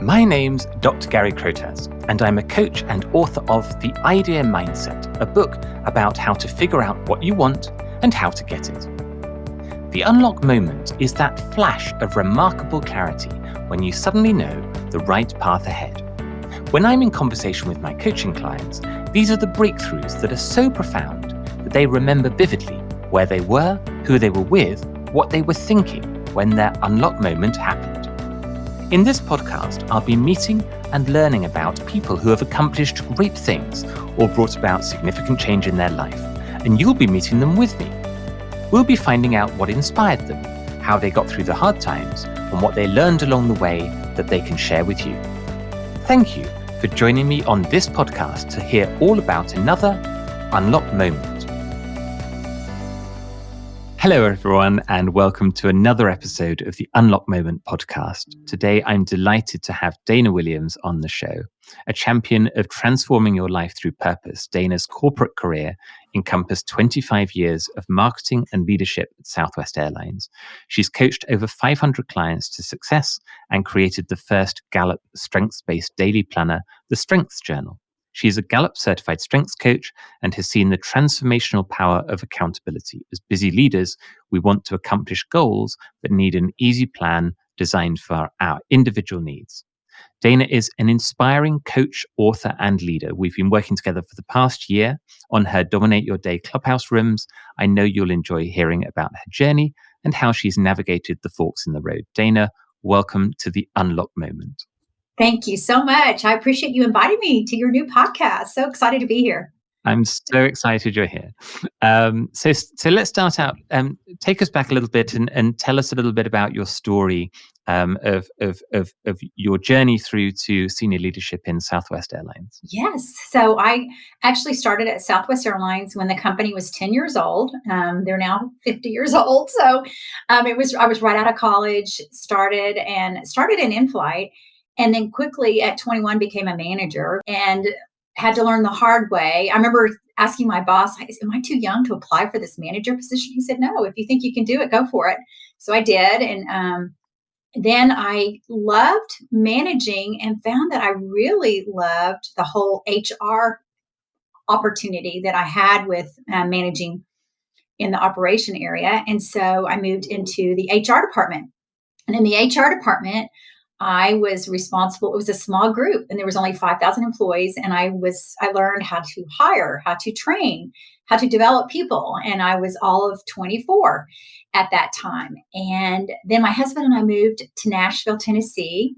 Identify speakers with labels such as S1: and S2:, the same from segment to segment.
S1: My name's Dr. Gary Krotas, and I'm a coach and author of The Idea Mindset, a book about how to figure out what you want and how to get it. The unlock moment is that flash of remarkable clarity when you suddenly know the right path ahead. When I'm in conversation with my coaching clients, these are the breakthroughs that are so profound that they remember vividly where they were, who they were with, what they were thinking when their unlock moment happened. In this podcast, I'll be meeting and learning about people who have accomplished great things or brought about significant change in their life, and you'll be meeting them with me. We'll be finding out what inspired them, how they got through the hard times, and what they learned along the way that they can share with you. Thank you for joining me on this podcast to hear all about another unlock moment. Hello, everyone, and welcome to another episode of the Unlock Moment podcast. Today, I'm delighted to have Dana Williams on the show, a champion of transforming your life through purpose. Dana's corporate career encompassed 25 years of marketing and leadership at Southwest Airlines. She's coached over 500 clients to success and created the first Gallup strengths-based daily planner, The Strengths Journal. She is a Gallup certified strengths coach and has seen the transformational power of accountability. As busy leaders, we want to accomplish goals that need an easy plan designed for our individual needs. Dana is an inspiring coach, author, and leader. We've been working together for the past year on her Dominate Your Day Clubhouse rooms. I know you'll enjoy hearing about her journey and how she's navigated the forks in the road. Dana, welcome to the Unlock Moment.
S2: Thank you so much. I appreciate you inviting me to your new podcast. So excited to be here.
S1: I'm so excited you're here. So let's start out. Take us back a little bit and tell us a little bit about your story of your journey through to senior leadership in Southwest Airlines.
S2: Yes. So I actually started at Southwest Airlines when the company was 10 years old. They're now 50 years old. So I was right out of college, started in in-flight. And then quickly at 21 became a manager and had to learn the hard way. I remember asking my boss, am I too young to apply for this manager position? He said, no, if you think you can do it, go for it. So I did. And then I loved managing and found that I really loved the whole HR opportunity that I had with managing in the operation area. And so I moved into the HR department. And in the HR department, I was responsible. It was a small group and there was only 5,000 employees. And I learned how to hire, how to train, how to develop people. And I was all of 24 at that time. And then my husband and I moved to Nashville, Tennessee.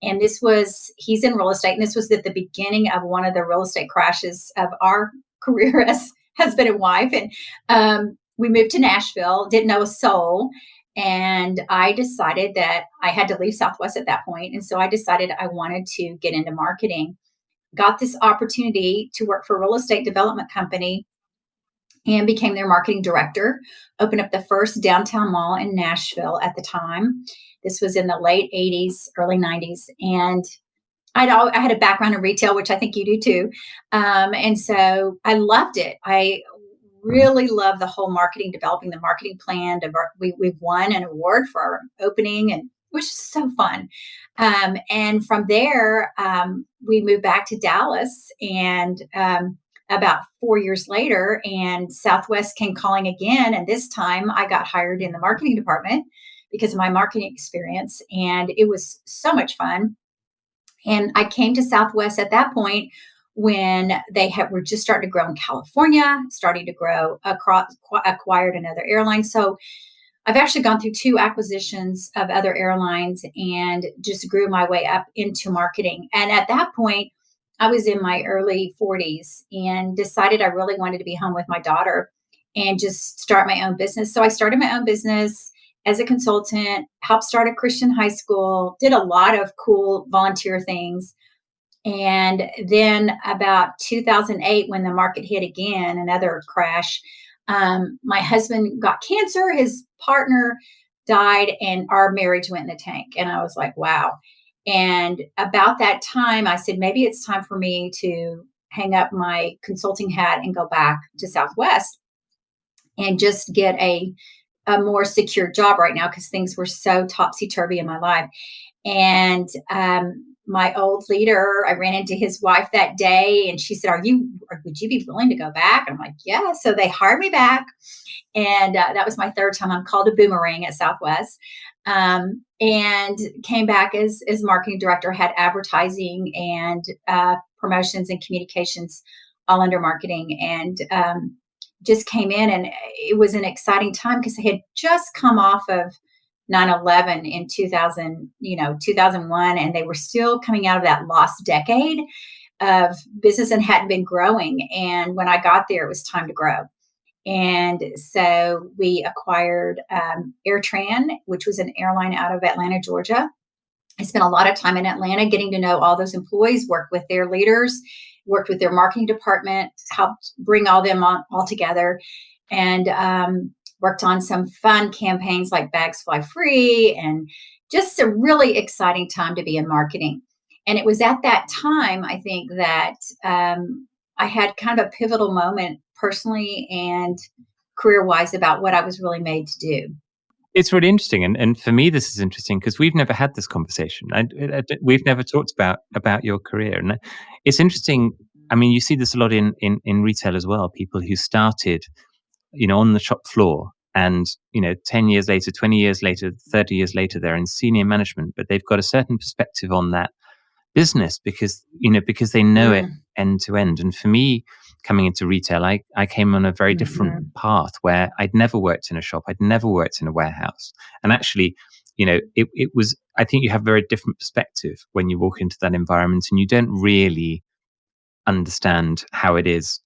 S2: And he's in real estate. And this was at the beginning of one of the real estate crashes of our career as husband and wife. And we moved to Nashville, didn't know a soul. And I decided that I had to leave Southwest at that point. And so I decided I wanted to get into marketing. Got this opportunity to work for a real estate development company and became their marketing director. Opened up the first downtown mall in Nashville at the time. This was in the late 80s, early 90s. And I had a background in retail, which I think you do too. And so I loved it. I really love the whole marketing, developing the marketing plan. We've won an award for our opening, and it was just so fun. And from there, we moved back to Dallas, and about 4 years later, and Southwest came calling again. And this time I got hired in the marketing department because of my marketing experience. And it was so much fun. And I came to Southwest at that point when were just starting to grow in California, starting to grow acquired another airline. So I've actually gone through 2 acquisitions of other airlines and just grew my way up into marketing. And at that point, I was in my early 40s and decided I really wanted to be home with my daughter and just start my own business. So I started my own business as a consultant, helped start a Christian high school, did a lot of cool volunteer things. And then about 2008, when the market hit again, another crash, my husband got cancer, his partner died, and our marriage went in the tank. And I was like, wow. And about that time, I said, maybe it's time for me to hang up my consulting hat and go back to Southwest and just get a more secure job right now because things were so topsy-turvy in my life. And my old leader, I ran into his wife that day, and she said, would you be willing to go back? I'm like, yeah. So they hired me back. And that was my third time. I'm called a boomerang at Southwest. And came back as marketing director, had advertising and promotions and communications all under marketing. And just came in, and it was an exciting time because I had just come off of 9/11 in 2000, 2001, and they were still coming out of that lost decade of business and hadn't been growing. And when I got there, it was time to grow. And so we acquired AirTran, which was an airline out of Atlanta, Georgia. I spent a lot of time in Atlanta getting to know all those employees, worked with their leaders, worked with their marketing department, helped bring all them all together, and worked on some fun campaigns like Bags Fly Free, and just a really exciting time to be in marketing. And it was at that time, I think, that I had kind of a pivotal moment personally and career wise about what I was really made to do.
S1: It's really interesting, and for me, this is interesting because we've never had this conversation. We've never talked about your career, and it's interesting. I mean, you see this a lot in retail as well. People who started, on the shop floor, and 10 years later, 20 years later, 30 years later, they're in senior management, but they've got a certain perspective on that business because they know it
S2: Mm,
S1: end to end. And for me, coming into retail, I came on a very different
S2: mhm.
S1: path where I'd never worked in a shop, I'd never worked in a warehouse. And actually, it was, I think you have a very different perspective when you walk into that environment, and you don't really understand how it is,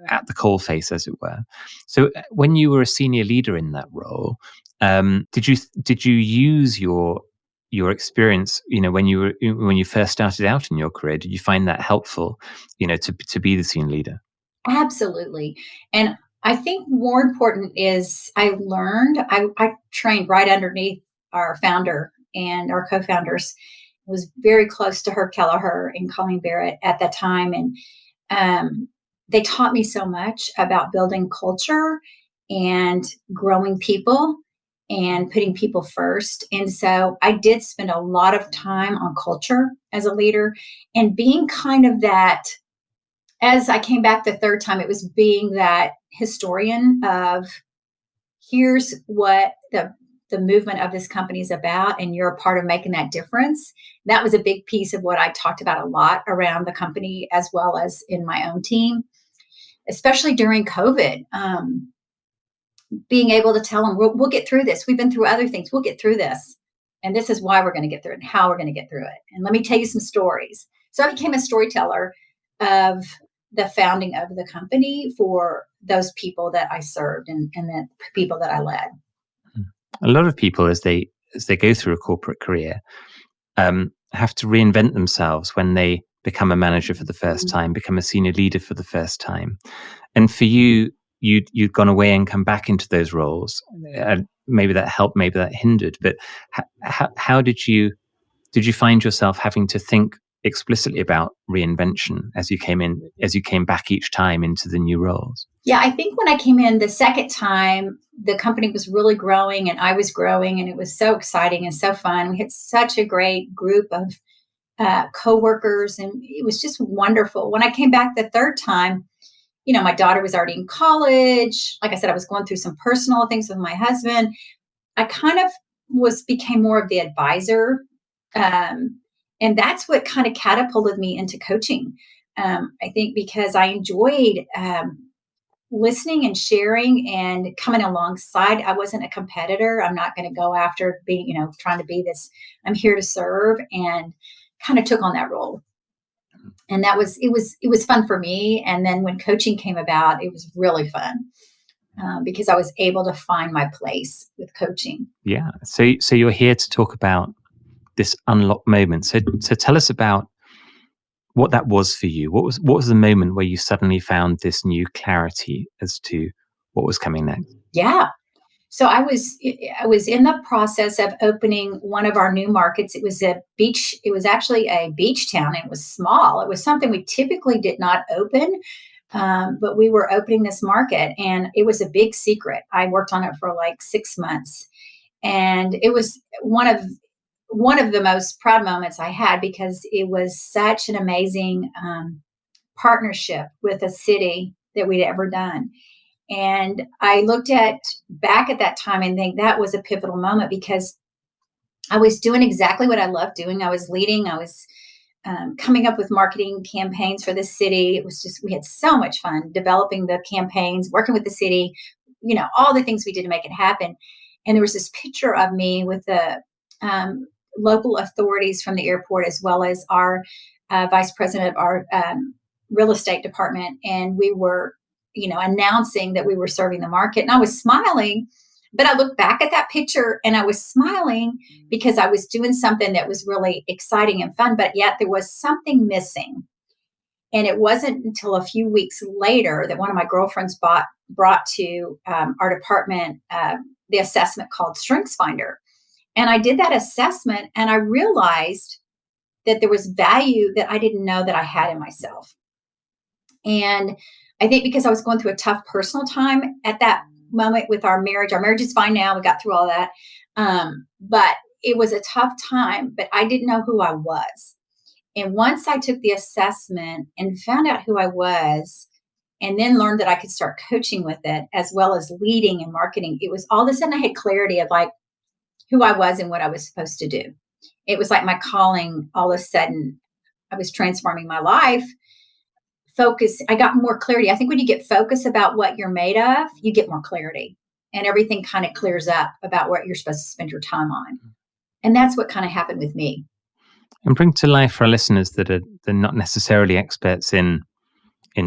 S1: at the coal face, as it were. So when you were a senior leader in that role, did you use your experience, when you first started out in your career? Did you find that helpful, to be the senior leader?
S2: Absolutely. And I think more important is I trained right underneath our founder and our co-founders, was very close to Herb Kelleher and Colleen Barrett at that time. And um, they taught me so much about building culture and growing people and putting people first. And so I did spend a lot of time on culture as a leader, and being kind of that. As I came back the third time, it was being that historian of, here's what the movement of this company is about, and you're a part of making that difference. That was a big piece of what I talked about a lot around the company as well as in my own team, especially during COVID. Being able to tell them, we'll get through this. We've been through other things. We'll get through this. And this is why we're going to get through it and how we're going to get through it. And let me tell you some stories. So I became a storyteller of the founding of the company for those people that I served, and the people that I led.
S1: A lot of people, as they go through a corporate career, have to reinvent themselves when they become a manager for the first
S2: Mhm.
S1: time, become a senior leader for the first time. And for you, you'd gone away and come back into those roles. Maybe that helped, maybe that hindered. But how did you find yourself having to think explicitly about reinvention as you came back each time into the new roles?
S2: Yeah, I think when I came in the second time, the company was really growing and I was growing, and it was so exciting and so fun. We had such a great group of coworkers, and it was just wonderful. When I came back the third time, my daughter was already in college. Like I said, I was going through some personal things with my husband. I kind of became more of the advisor. Um, and that's what kind of catapulted me into coaching. I think because I enjoyed listening and sharing and coming alongside. I wasn't a competitor. I'm not going to go after being, trying to be this. I'm here to serve, and kind of took on that role. And it was fun for me. And then when coaching came about, it was really fun because I was able to find my place with coaching.
S1: Yeah. So you're here to talk about this unlock moment. So tell us about what that was for you. What was the moment where you suddenly found this new clarity as to what was coming next?
S2: Yeah. So I was in the process of opening one of our new markets. It was a beach. It was actually a beach town. It was small. It was something we typically did not open, but we were opening this market, and it was a big secret. I worked on it for like 6 months, and it was one of one of the most proud moments I had because it was such an amazing partnership with a city that we'd ever done. And I looked at back at that time and think that was a pivotal moment because I was doing exactly what I loved doing. I was leading, I was coming up with marketing campaigns for the city. It was just, we had so much fun developing the campaigns, working with the city, all the things we did to make it happen. And there was this picture of me with the local authorities from the airport, as well as our vice president of our real estate department. And we were, announcing that we were serving the market. And I was smiling. But I look back at that picture and I was smiling because I was doing something that was really exciting and fun, but yet there was something missing. And it wasn't until a few weeks later that one of my girlfriends brought to our department the assessment called StrengthsFinder. And I did that assessment and I realized that there was value that I didn't know that I had in myself. And I think because I was going through a tough personal time at that moment with our marriage. Our marriage is fine now. We got through all that. But it was a tough time, but I didn't know who I was. And once I took the assessment and found out who I was, and then learned that I could start coaching with it as well as leading and marketing, it was all of a sudden I had clarity of like who I was and what I was supposed to do. It was like my calling. All of a sudden, I was transforming my life. Focus, I got more clarity. I think when you get focused about what you're made of, you get more clarity and everything kind of clears up about what you're supposed to spend your time on. And that's what kind of happened with me.
S1: And bring to life for our listeners that are they're not necessarily experts in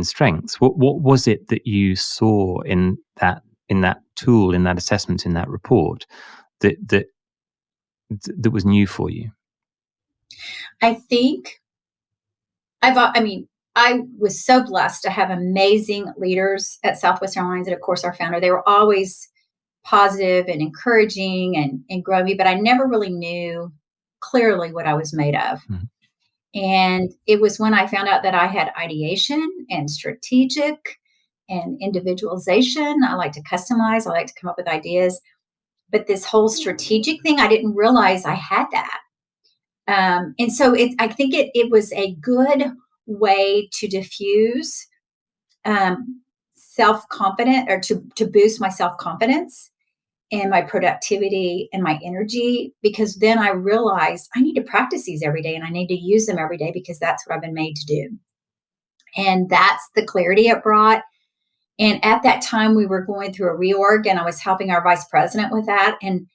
S1: strengths. What was it that you saw in that tool, in that assessment, in that report that was new for you?
S2: I think I was so blessed to have amazing leaders at Southwest Airlines and, of course, our founder. They were always positive and encouraging and growing me, but I never really knew clearly what I was made of. Mm-hmm. And it was when I found out that I had ideation and strategic and individualization. I like to customize. I like to come up with ideas. But this whole strategic thing, I didn't realize I had that. And so I think it was a good way to diffuse self-confidence or to boost my self-confidence and my productivity and my energy, because then I realized I need to practice these every day and I need to use them every day because that's what I've been made to do. And that's the clarity it brought. And at that time, we were going through a reorg and I was helping our vice president with that. And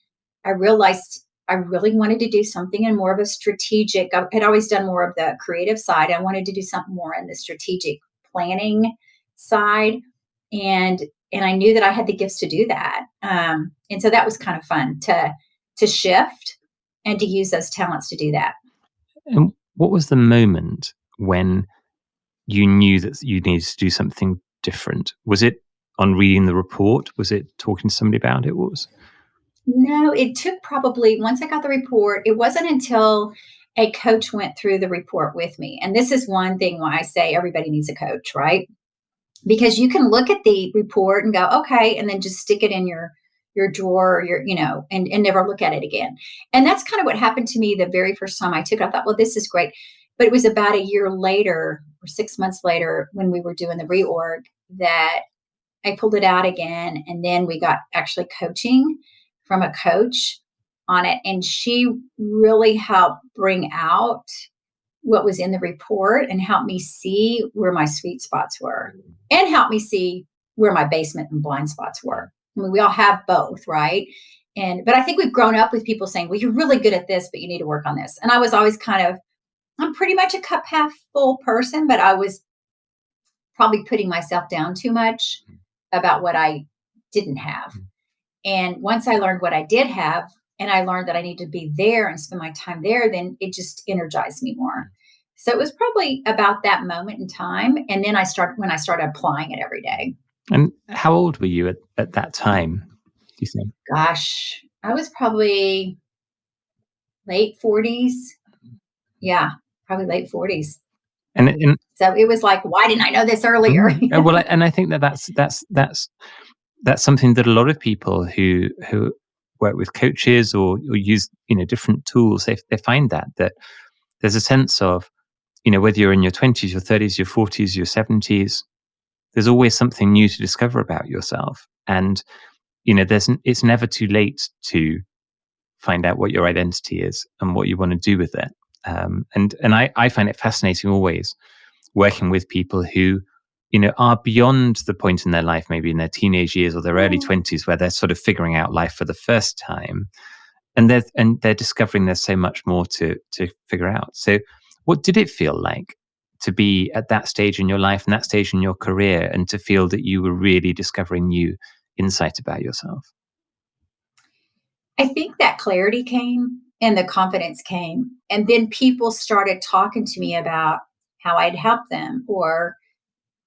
S2: I realized I really wanted to do something in more of a strategic. I had always done more of the creative side. I wanted to do something more in the strategic planning side. And I knew that I had the gifts to do that. And so that was kind of fun to shift and to use those talents to do that.
S1: And what was the moment when you knew that you needed to do something different? Was it on reading the report? Was it talking to somebody about it? What was?
S2: No, it took probably, once I got the report, it wasn't until a coach went through the report with me. And this is one thing why I say everybody needs a coach, right? Because you can look at the report and go, okay, and then just stick it in your drawer, and never look at it again. And that's kind of what happened to me the very first time I took it. I thought, well, this is great. But it was about a year later or 6 months later when we were doing the reorg that I pulled it out again. And then we got actually coaching from a coach on it. And she really helped bring out what was in the report and helped me see where my sweet spots were and helped me see where my basement and blind spots were. I mean, we all have both, right? But I think we've grown up with people saying, well, you're really good at this, but you need to work on this. And I was always I'm pretty much a cup half full person, but I was probably putting myself down too much about what I didn't have. And once I learned what I did have, and I learned that I need to be there and spend my time there, then it just energized me more. So it was probably about that moment in time. And then when I started applying it every day.
S1: And how old were you at that time, do you think?
S2: Gosh, I was probably late 40s. Yeah, probably late 40s.
S1: And
S2: so it was like, why didn't I know this earlier?
S1: Well, and I think that's something that a lot of people who work with coaches or use, different tools, they find that there's a sense of, whether you're in your 20s, your 30s, your 40s, your 70s, there's always something new to discover about yourself. And, it's never too late to find out what your identity is and what you want to do with it. And I find it fascinating always working with people who, are beyond the point in their life, maybe in their teenage years or their early 20s, where they're sort of figuring out life for the first time. And they're discovering there's so much more to figure out. So what did it feel like to be at that stage in your life and that stage in your career, and to feel that you were really discovering new insight about yourself?
S2: I think that clarity came and the confidence came. And then people started talking to me about how I'd help them, or,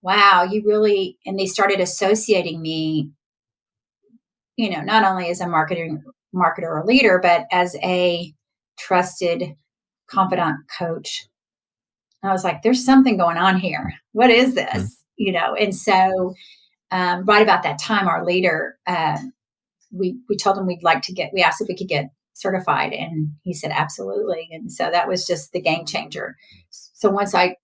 S2: wow, you really, and they started associating me, not only as a marketer or leader, but as a trusted confidant coach. I was like, there's something going on here. What is
S1: Mm.
S2: this? And so right about that time, our leader, we told him we asked if we could get certified, and he said absolutely. And so that was just the game changer. So once I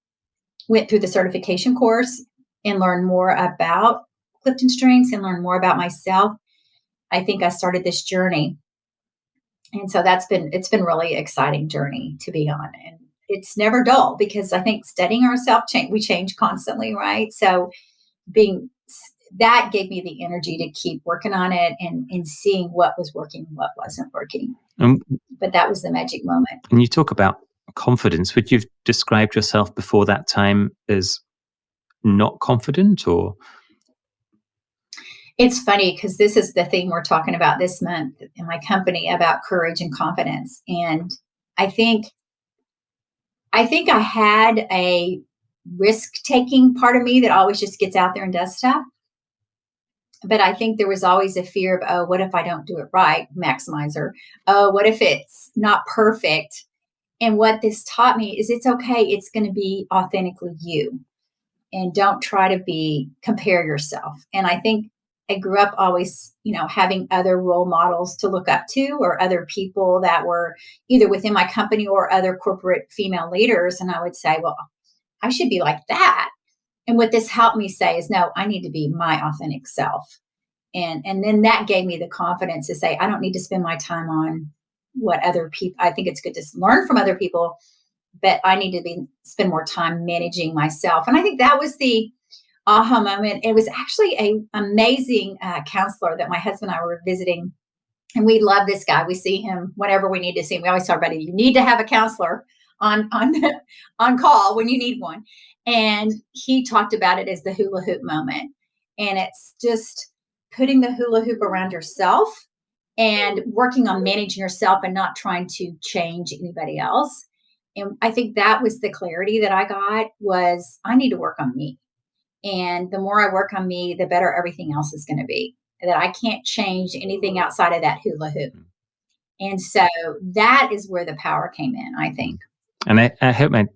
S2: went through the certification course and learned more about Clifton Strengths and learned more about myself, I think I started this journey. And so it's been really exciting journey to be on. And it's never dull, because I think studying ourselves we change constantly, right? So being that gave me the energy to keep working on it, and seeing what was working, what wasn't working.
S1: And,
S2: But that was the magic moment.
S1: and you talk about confidence. Would you have described yourself before that time as not confident, or?
S2: It's funny because this is the thing we're talking about this month in my company, about courage and confidence. And I think I had a risk taking part of me that always just gets out there and does stuff. But I think there was always a fear of, oh, what if I don't do it right? Maximizer. Oh, what if it's not perfect? And what this taught me is it's okay. It's going to be authentically you, and don't try to compare yourself. And I think I grew up always, having other role models to look up to, or other people that were either within my company or other corporate female leaders. And I would say, well, I should be like that. And what this helped me say is, no, I need to be my authentic self. And then that gave me the confidence to say, I don't need to spend my time on what other people, I think it's good to learn from other people, but I need to spend more time managing myself. And I think that was the aha moment. It was actually a amazing counselor that my husband and I were visiting, and we love this guy. We see him whenever we need to see him. We always talk about it. You need to have a counselor on on call when you need one. And he talked about it as the hula hoop moment, and it's just putting the hula hoop around yourself and working on managing yourself and not trying to change anybody else. And I think that was the clarity that I got, was I need to work on me. And the more I work on me, the better everything else is going to be. That I can't change anything outside of that hula hoop. And so that is where the power came in, I think.
S1: And I hope my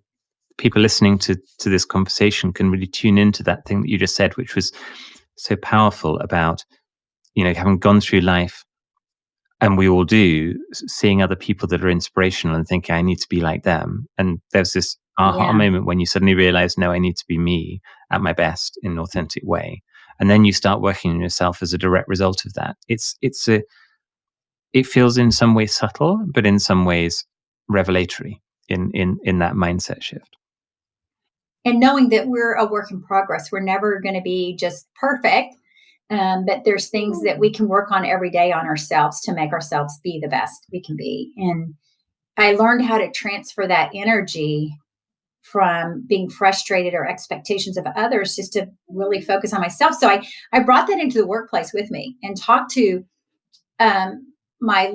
S1: people listening to this conversation can really tune into that thing that you just said, which was so powerful about, having gone through life, and we all do, seeing other people that are inspirational and thinking, I need to be like them. And there's this aha
S2: Yeah.
S1: moment when you suddenly realize, no, I need to be me at my best in an authentic way. And then you start working on yourself as a direct result of that. It feels in some ways subtle, but in some ways revelatory in that mindset shift.
S2: And knowing that we're a work in progress, we're never going to be just perfect. But there's things that we can work on every day on ourselves to make ourselves be the best we can be. And I learned how to transfer that energy from being frustrated or expectations of others, just to really focus on myself. So I brought that into the workplace with me, and talked to my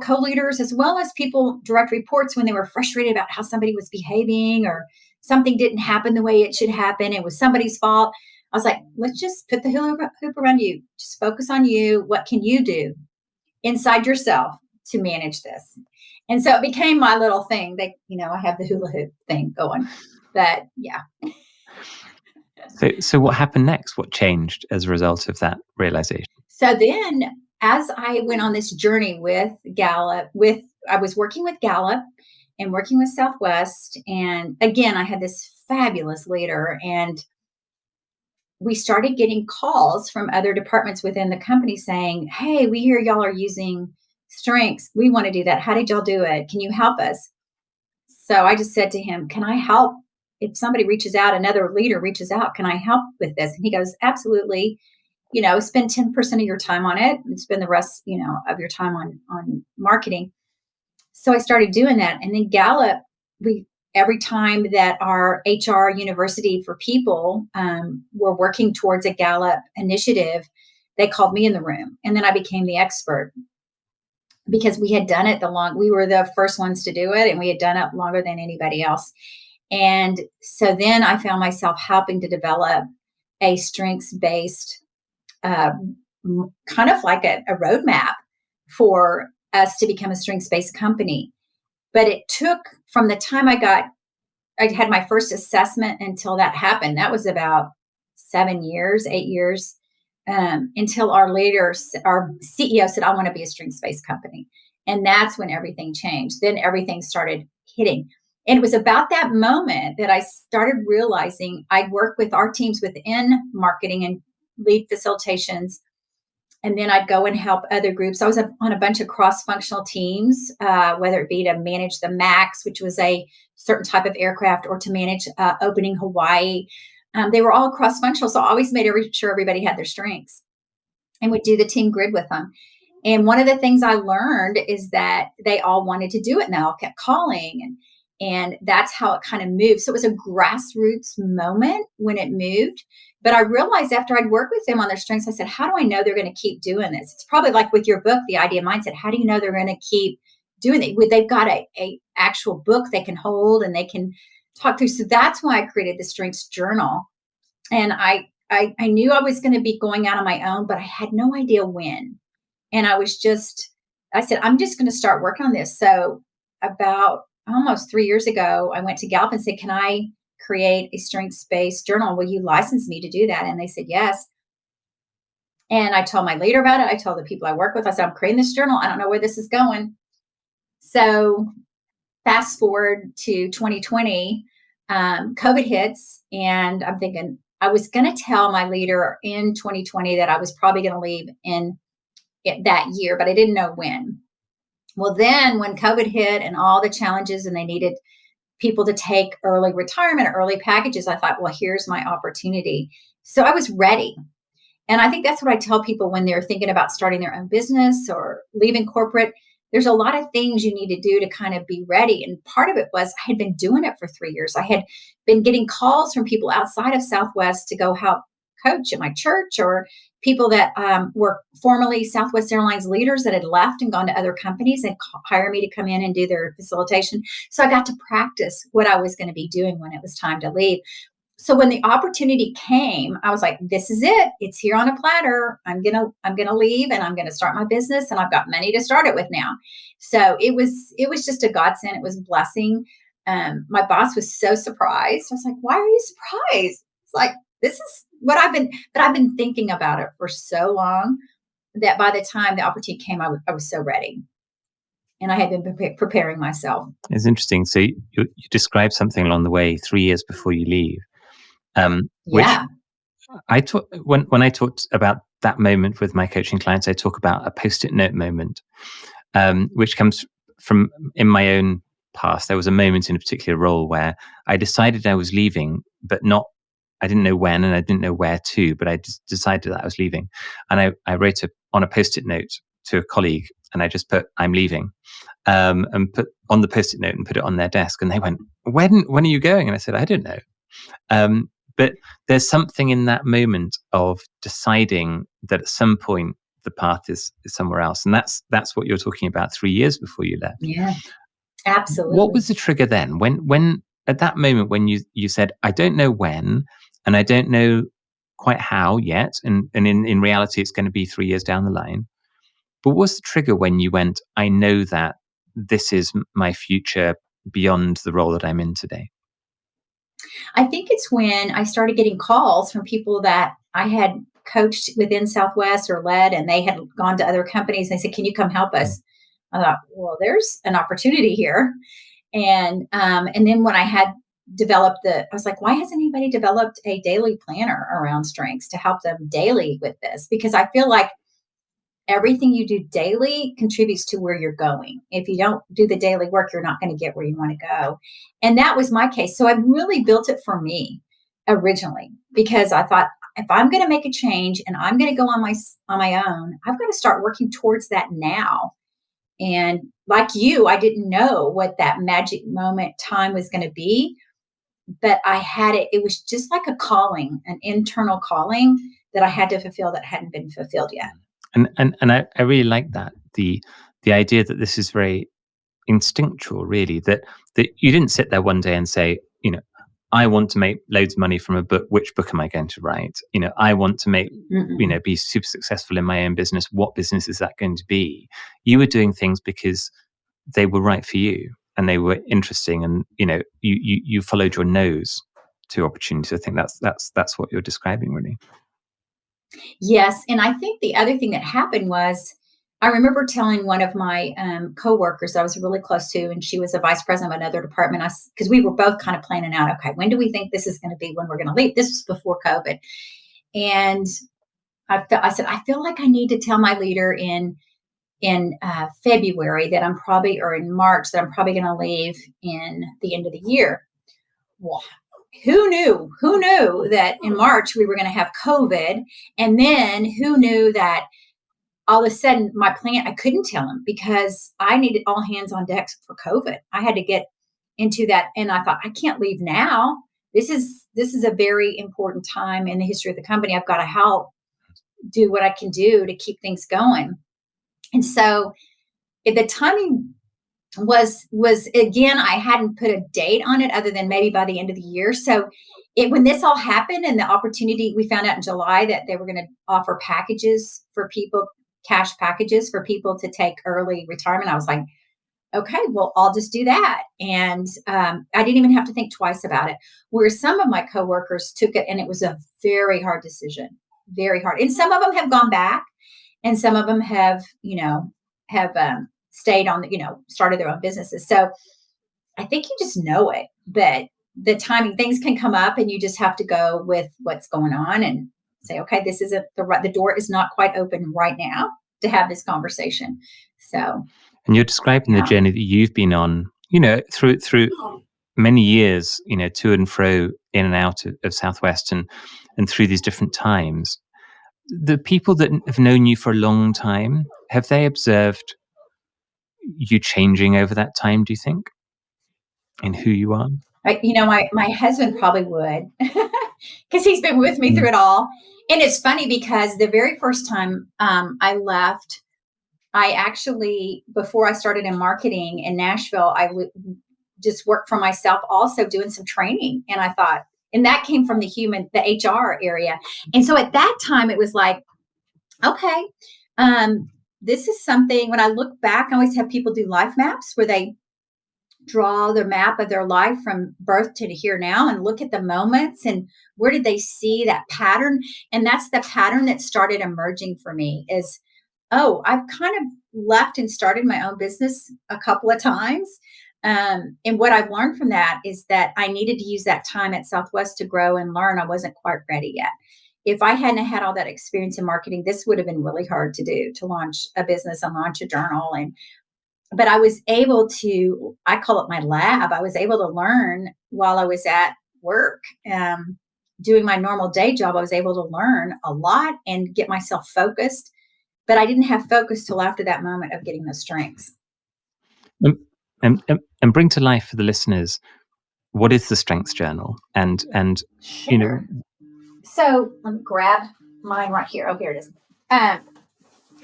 S2: co-leaders, as well as people, direct reports, when they were frustrated about how somebody was behaving, or something didn't happen the way it should happen. It was somebody's fault. I was like, let's just put the hula hoop around you. Just focus on you. What can you do inside yourself to manage this? And so it became my little thing that, I have the hula hoop thing going. But yeah.
S1: So what happened next? What changed as a result of that realization?
S2: So then as I went on this journey with Gallup, I was working with Gallup and working with Southwest. And again, I had this fabulous leader, and we started getting calls from other departments within the company saying, "Hey, we hear y'all are using strengths. We want to do that. How did y'all do it? Can you help us?" So I just said to him, "Can I help? If somebody reaches out, another leader reaches out, can I help with this?" And he goes, "Absolutely. Spend 10% of your time on it and spend the rest, of your time on marketing." So I started doing that. And then Gallup, we every time that our HR University for People were working towards a Gallup initiative, they called me in the room. And then I became the expert because we had done it we were the first ones to do it, and we had done it longer than anybody else. And so then I found myself helping to develop a strengths based uh, kind of like a roadmap for us to become a strengths based company. But it took from the time I had my first assessment until that happened. That was about 7 years, 8 years, until our CEO said, "I want to be a strengths based company." And that's when everything changed. Then everything started hitting. And it was about that moment that I started realizing I'd work with our teams within marketing and lead facilitations, and then I'd go and help other groups. I was on a bunch of cross-functional teams, whether it be to manage the MAX, which was a certain type of aircraft, or to manage opening Hawaii. They were all cross-functional, so I always made sure everybody had their strengths and would do the team grid with them. And one of the things I learned is that they all wanted to do it, and they all kept calling, and that's how it kind of moved. So it was a grassroots moment when it moved. But I realized after I'd worked with them on their strengths, I said, "How do I know they're going to keep doing this?" It's probably like with your book, The Idea Mindset. How do you know they're going to keep doing it? They've got a actual book they can hold and they can talk through. So that's why I created the strengths journal. And I knew I was going to be going out on my own, but I had no idea when. And I said, "I'm just going to start working on this." So about almost 3 years ago, I went to Gallup and said, "Can I create a strengths based journal? Will you license me to do that?" And they said, "Yes." And I told my leader about it. I told the people I work with, I said, "I'm creating this journal. I don't know where this is going." So fast forward to 2020, COVID hits, and I'm thinking I was going to tell my leader in 2020 that I was probably going to leave in that year, but I didn't know when. Well, then when COVID hit and all the challenges, and they needed people to take early retirement, early packages, I thought, well, here's my opportunity. So I was ready. And I think that's what I tell people when they're thinking about starting their own business or leaving corporate. There's a lot of things you need to do to kind of be ready. And part of it was I had been doing it for 3 years. I had been getting calls from people outside of Southwest to go help coach at my church, or people that were formerly Southwest Airlines leaders that had left and gone to other companies and hire me to come in and do their facilitation. So I got to practice what I was going to be doing when it was time to leave. So when the opportunity came, I was like, "This is it. It's here on a platter. I'm gonna leave, and I'm gonna start my business, and I've got money to start it with now." So it was just a godsend. It was a blessing. My boss was so surprised. I was like, "Why are you surprised?" It's like, this is what I've been thinking about it for so long that by the time the opportunity came, I was so ready, and I had been preparing myself.
S1: It's interesting. So you described something along the way 3 years before you leave, which
S2: Yeah.
S1: I talk when I talked about that moment with my coaching clients. I talk about a post-it note moment, which comes from in my own past. There was a moment in a particular role where I decided I was leaving, but not. I didn't know when and I didn't know where to, but I just decided that I was leaving, and I wrote on a post-it note to a colleague, and I just put "I'm leaving," and put on the post-it note and put it on their desk, and they went, "When are you going?" And I said, "I don't know." But there's something in that moment of deciding that at some point the path is somewhere else, and that's what you're talking about 3 years before you left.
S2: Yeah,
S1: What
S2: absolutely.
S1: was the trigger then? When at that moment when you said, "I don't know when, and I don't know quite how yet," and in reality it's going to be 3 years down the line. But what's the trigger when you went, "I know that this is my future beyond the role that I'm in today"?
S2: I think it's when I started getting calls from people that I had coached within Southwest or led, and they had gone to other companies. And they said, "Can you come help us?" I thought, well, there's an opportunity here. And then when I had developed I was like, why hasn't anybody developed a daily planner around strengths to help them daily with this? Because I feel like everything you do daily contributes to where you're going. If you don't do the daily work, you're not going to get where you want to go. And that was my case. So I really built it for me originally, because I thought, if I'm going to make a change and I'm going to go on my own, I've got to start working towards that now. And like you, I didn't know what that magic moment time was going to be, but I had it. It was just like a calling, an internal calling that I had to fulfill that hadn't been fulfilled yet.
S1: And I really like that, the idea that this is very instinctual, really, that you didn't sit there one day and say, I want to make loads of money from a book. Which book am I going to write? I want to make,
S2: Mm-mm.
S1: be super successful in my own business. What business is that going to be? You were doing things because they were right for you and they were interesting, and you followed your nose to opportunity. I think that's what you're describing, really.
S2: Yes. And I think the other thing that happened was, I remember telling one of my coworkers I was really close to, and she was a vice president of another department. Because we were both kind of planning out, okay, when do we think this is going to be when we're going to leave? This was before COVID. And I said, I feel like I need to tell my leader in February that I'm probably, or in March, that I'm probably going to leave in the end of the year. Well, who knew? Who knew that in March we were going to have COVID? And then who knew that all of a sudden my plant, I couldn't tell him because I needed all hands on deck for COVID. I had to get into that. And I thought, I can't leave now. This is a very important time in the history of the company. I've got to help do what I can do to keep things going. And so the timing was again, I hadn't put a date on it other than maybe by the end of the year. So when this all happened and the opportunity, we found out in July that they were going to offer packages for people, cash packages for people to take early retirement. I was like, okay, well, I'll just do that. And I didn't even have to think twice about it. Where some of my coworkers took it, and it was a very hard decision, very hard. And some of them have gone back, and some of them have stayed on, started their own businesses. So I think you just know it, but the timing, things can come up, and you just have to go with what's going on and say, okay, this isn't the door is not quite open right now to have this conversation. So,
S1: And you're describing the
S2: yeah.
S1: journey that you've been on, through many years, to and fro, in and out of Southwest, and through these different times. The people that have known you for a long time, have they observed you changing over that time, do you think, in who you are?
S2: My husband probably would, because he's been with me through
S1: Mm.
S2: it all. And it's funny because the very first time I left, I actually, before I started in marketing in Nashville, I would just work for myself, also doing some training. And I thought, and that came from the HR area. And so at that time, it was like, okay, this is something. When I look back, I always have people do life maps where they draw the map of their life from birth to here now and look at the moments and where did they see that pattern. And that's the pattern that started emerging for me is, oh, I've kind of left and started my own business a couple of times. And what I've learned from that is that I needed to use that time at Southwest to grow and learn. I wasn't quite ready yet. If I hadn't had all that experience in marketing, this would have been really hard to do, to launch a business and launch a journal. But I was able to, I call it my lab. I was able to learn while I was at work, doing my normal day job. I was able to learn a lot and get myself focused, but I didn't have focus till after that moment of getting the strengths.
S1: Um, and bring to life for the listeners, what is the Strengths Journal? And you know,
S2: Sure. So let me grab mine right here. Oh, here it is. Um,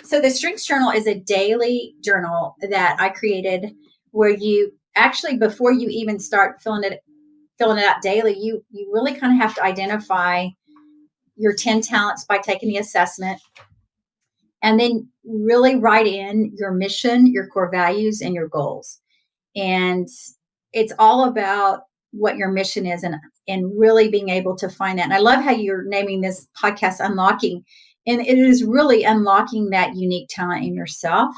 S2: so the Strengths Journal is a daily journal that I created where you actually, before you even start filling it out daily, you really kind of have to identify your 10 talents by taking the assessment, and then really write in your mission, your core values, and your goals. And it's all about what your mission is, and really being able to find that. And I love how you're naming this podcast Unlocking. And it is really unlocking that unique talent in yourself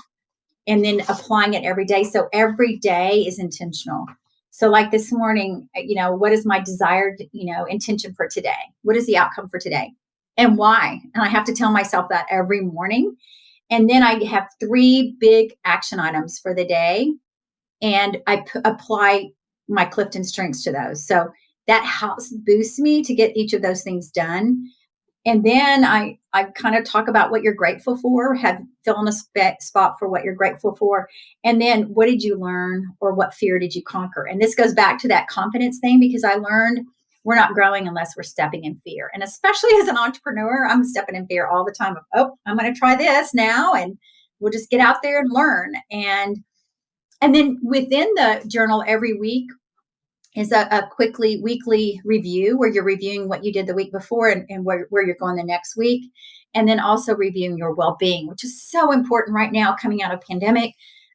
S2: and then applying it every day. So every day is intentional. So like this morning, what is my desired, intention for today? What is the outcome for today? And why? And I have to tell myself that every morning. And then I have 3 big action items for the day. And I apply my Clifton strengths to those. So that helps boost me to get each of those things done. And then I kind of talk about what you're grateful for, fill in a spot for what you're grateful for. And then what did you learn, or what fear did you conquer? And this goes back to that confidence thing, because I learned we're not growing unless we're stepping in fear. And especially as an entrepreneur, I'm stepping in fear all the time of, I'm going to try this now, and we'll just get out there and learn. And then within the journal every week is a weekly review where you're reviewing what you did the week before, and where you're going the next week. And then also reviewing your well-being, which is so important right now coming out of pandemic,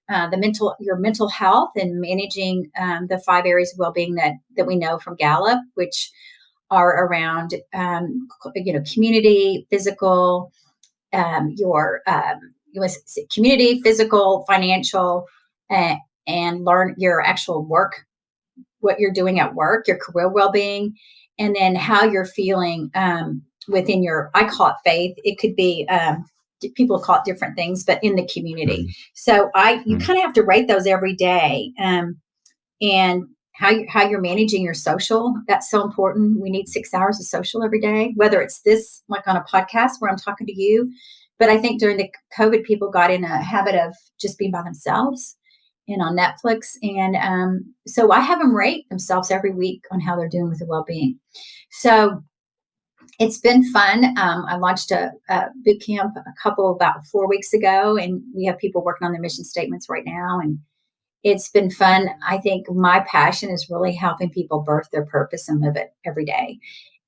S2: your mental health, and managing the 5 areas of well-being that we know from Gallup, which are around, community, physical, community, physical, financial, and learn your actual work, what you're doing at work, your career well-being, and then how you're feeling within I call it faith. It could be, people call it different things, but in the community. So you kind of have to rate those every day. And how you're managing your social, that's so important. We need 6 hours of social every day, whether it's this, like on a podcast where I'm talking to you. But I think during the COVID, people got in a habit of just being by themselves and on Netflix. And so I have them rate themselves every week on how they're doing with their well-being. So it's been fun. I launched a boot camp about 4 weeks ago, and we have people working on their mission statements right now. And it's been fun. I think my passion is really helping people birth their purpose and live it every day.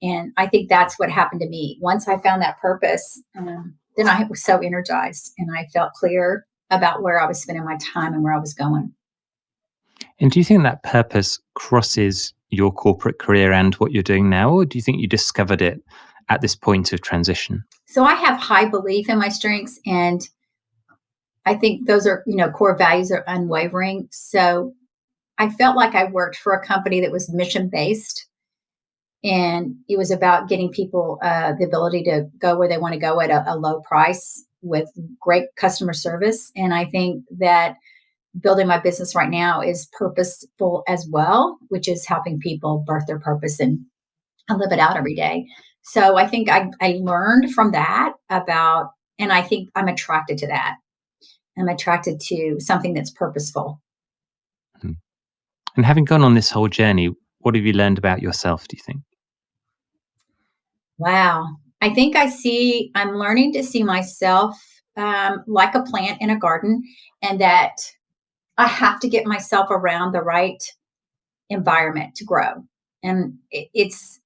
S2: And I think that's what happened to me. Once I found that purpose, then I was so energized, and I felt clear about where I was spending my time and where I was going.
S1: And do you think that purpose crosses your corporate career and what you're doing now, or do you think you discovered it at this point of transition?
S2: So I have high belief in my strengths, and I think those are, core values are unwavering. So I felt like I worked for a company that was mission-based, and it was about getting people the ability to go where they want to go at a low price with great customer service. And I think that building my business right now is purposeful as well, which is helping people birth their purpose and live it out every day. So I think I learned from that and I think I'm attracted to that. I'm attracted to something that's purposeful.
S1: And having gone on this whole journey, what have you learned about yourself, do you think?
S2: Wow. I think I'm learning to see myself like a plant in a garden, and that I have to get myself around the right environment to grow. And it's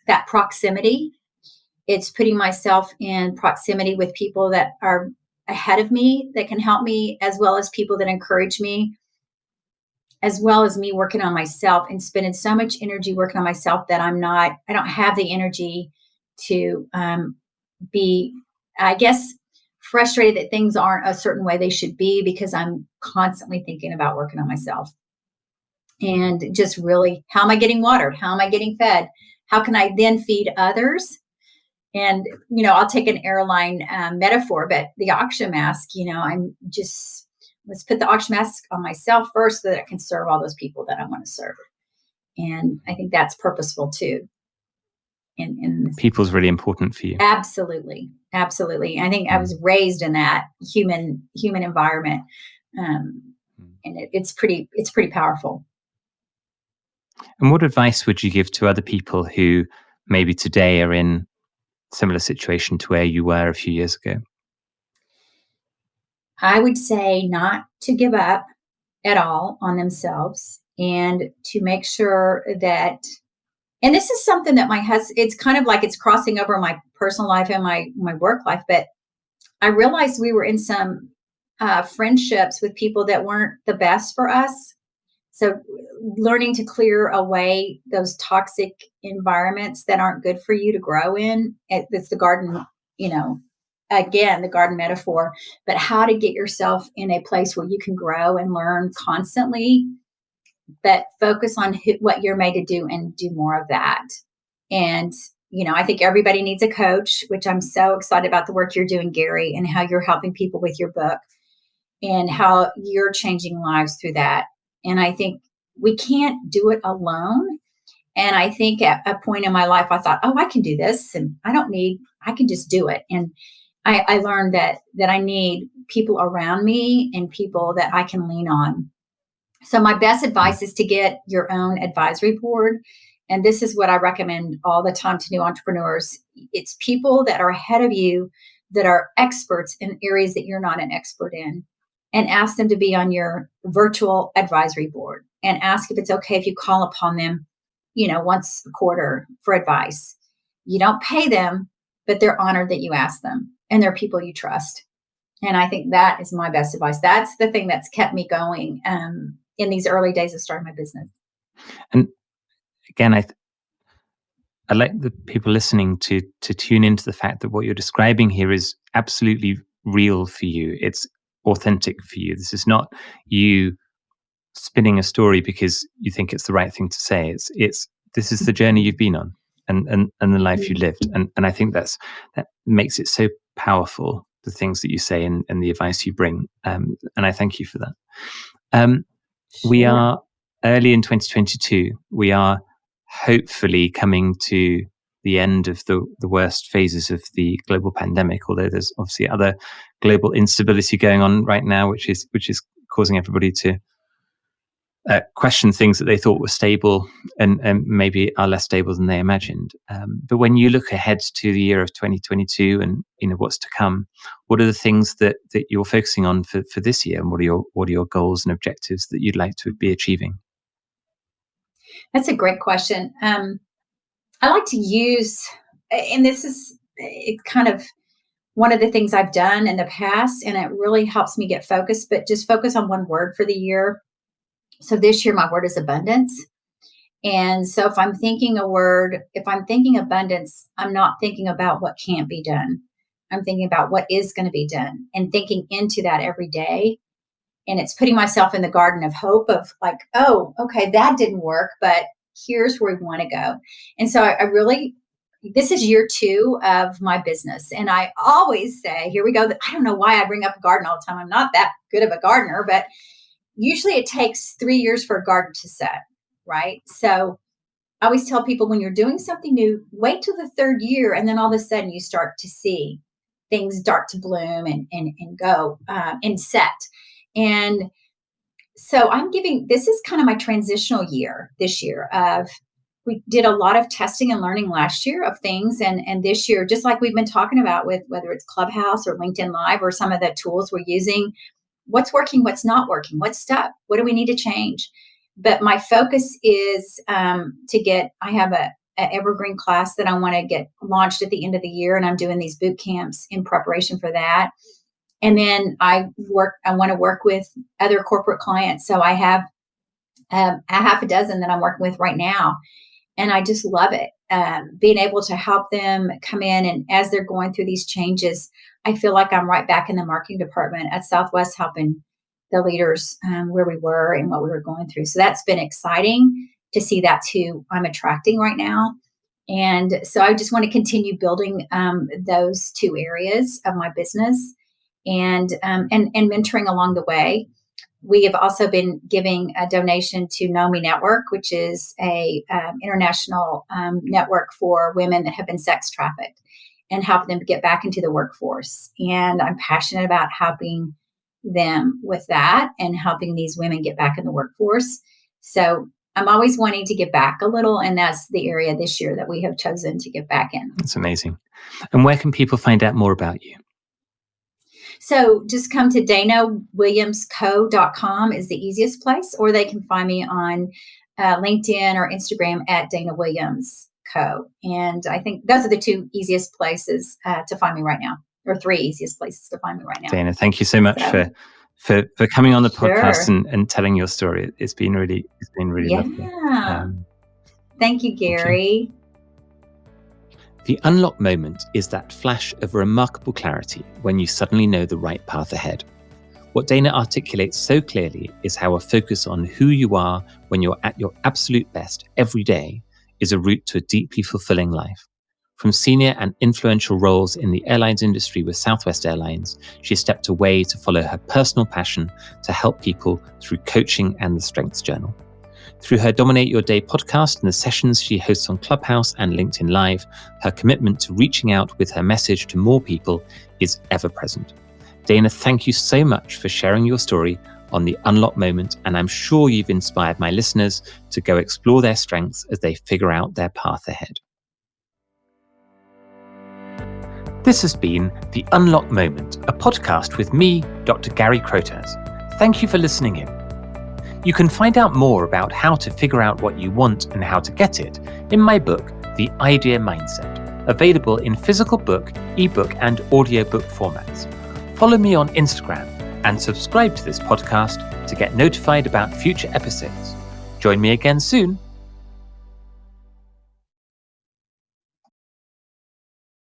S2: that proximity. It's putting myself in proximity with people that are ahead of me, that can help me, as well as people that encourage me, as well as me working on myself and spending so much energy working on myself that I don't have the energy to be, I guess, frustrated that things aren't a certain way they should be, because I'm constantly thinking about working on myself. And just really, how am I getting watered? How am I getting fed? How can I then feed others? And, I'll take an airline metaphor, but the oxygen mask, let's put the oxygen mask on myself first so that I can serve all those people that I want to serve. And I think that's purposeful too.
S1: People's really important for you.
S2: Absolutely. Absolutely. I think I was raised in that human environment. And it's pretty powerful.
S1: And what advice would you give to other people who maybe today are in similar situation to where you were a few years ago?
S2: I would say not to give up at all on themselves, and to make sure that, and this is something that my husband, it's kind of like it's crossing over my personal life and my work life, but I realized we were in some friendships with people that weren't the best for us. So learning to clear away those toxic environments that aren't good for you to grow in. It's the garden, again, the garden metaphor, but how to get yourself in a place where you can grow and learn constantly, but focus on what you're made to do and do more of that. And, I think everybody needs a coach, which I'm so excited about the work you're doing, Gary, and how you're helping people with your book and how you're changing lives through that. And I think we can't do it alone. And I think at a point in my life, I thought, oh, I can do this and I can just do it. And I learned that I need people around me and people that I can lean on. So my best advice is to get your own advisory board. And this is what I recommend all the time to new entrepreneurs. It's people that are ahead of you that are experts in areas that you're not an expert in, and ask them to be on your virtual advisory board, and ask if it's okay if you call upon them, once a quarter for advice. You don't pay them, but they're honored that you ask them, and they're people you trust. And I think that is my best advice. That's the thing that's kept me going in these early days of starting my business.
S1: And again, I'd like the people listening to tune into the fact that what you're describing here is absolutely real for you. It's authentic for you. This is not you spinning a story because you think it's the right thing to say. This is the journey you've been on and the life you lived. And I think that makes it so powerful, the things that you say and the advice you bring. And I thank you for that. We are early in 2022. We are hopefully coming to the end of the worst phases of the global pandemic, although there's obviously other global instability going on right now, which is causing everybody to question things that they thought were stable and maybe are less stable than they imagined. But when you look ahead to the year of 2022 and what's to come, what are the things that you're focusing on for this year, and what are your goals and objectives that you'd like to be achieving?
S2: That's a great question. I like to use, and it's kind of one of the things I've done in the past, and it really helps me get focused, but just focus on one word for the year. So this year, my word is abundance. And so if I'm thinking abundance, I'm not thinking about what can't be done. I'm thinking about what is going to be done and thinking into that every day. And it's putting myself in the garden of hope of like, oh, okay, that didn't work, but here's where we want to go. And so this is year 2 of my business. And I always say, here we go. I don't know why I bring up a garden all the time. I'm not that good of a gardener, but usually it takes 3 years for a garden to set, right? So I always tell people, when you're doing something new, wait till the 3rd year, and then all of a sudden you start to see things start to bloom and go and set. And so this is kind of my transitional year this year we did a lot of testing and learning last year of things. And this year, just like we've been talking about with whether it's Clubhouse or LinkedIn Live or some of the tools we're using, what's working, what's not working, what's stuck, what do we need to change? But my focus is I have a evergreen class that I want to get launched at the end of the year. And I'm doing these boot camps in preparation for that. And then I want to work with other corporate clients. So I have a half a dozen that I'm working with right now. And I just love it. Being able to help them come in, and as they're going through these changes, I feel like I'm right back in the marketing department at Southwest, helping the leaders where we were and what we were going through. So that's been exciting to see. That's who I'm attracting right now. And so I just want to continue building those 2 areas of my business and mentoring along the way. We have also been giving a donation to NOMI Network, which is a international network for women that have been sex trafficked, and help them get back into the workforce. And I'm passionate about helping them with that and helping these women get back in the workforce. So I'm always wanting to give back a little, and that's the area this year that we have chosen to give back in.
S1: That's amazing. And where can people find out more about you?
S2: So just come to danawilliamsco.com is the easiest place, or they can find me on LinkedIn or Instagram at Dana Williams Co. And I think those are the 2 easiest places to find me right now, or 3 easiest places to find me right now.
S1: Dana, thank you so much for coming on the podcast
S2: Sure.
S1: and telling your story. It's been really lovely.
S2: Yeah. Thank you,
S1: Thank you.
S2: Gary.
S1: The unlock moment is that flash of remarkable clarity when you suddenly know the right path ahead. What Dana articulates so clearly is how a focus on who you are when you're at your absolute best every day is a route to a deeply fulfilling life. From senior and influential roles in the airlines industry with Southwest Airlines, she stepped away to follow her personal passion to help people through coaching and the Strengths Journal. Through her Dominate Your Day podcast and the sessions she hosts on Clubhouse and LinkedIn Live, her commitment to reaching out with her message to more people is ever present. Dana, thank you so much for sharing your story on the unlock moment, and I'm sure you've inspired my listeners to go explore their strengths as they figure out their path ahead. This has been The Unlock Moment, a podcast with me, Dr. Gary Crotaz. Thank you for listening in. You can find out more about how to figure out what you want and how to get it in my book, The Idea Mindset, available in physical book, ebook, and audiobook formats. Follow me on Instagram and subscribe to this podcast to get notified about future episodes. Join me again soon.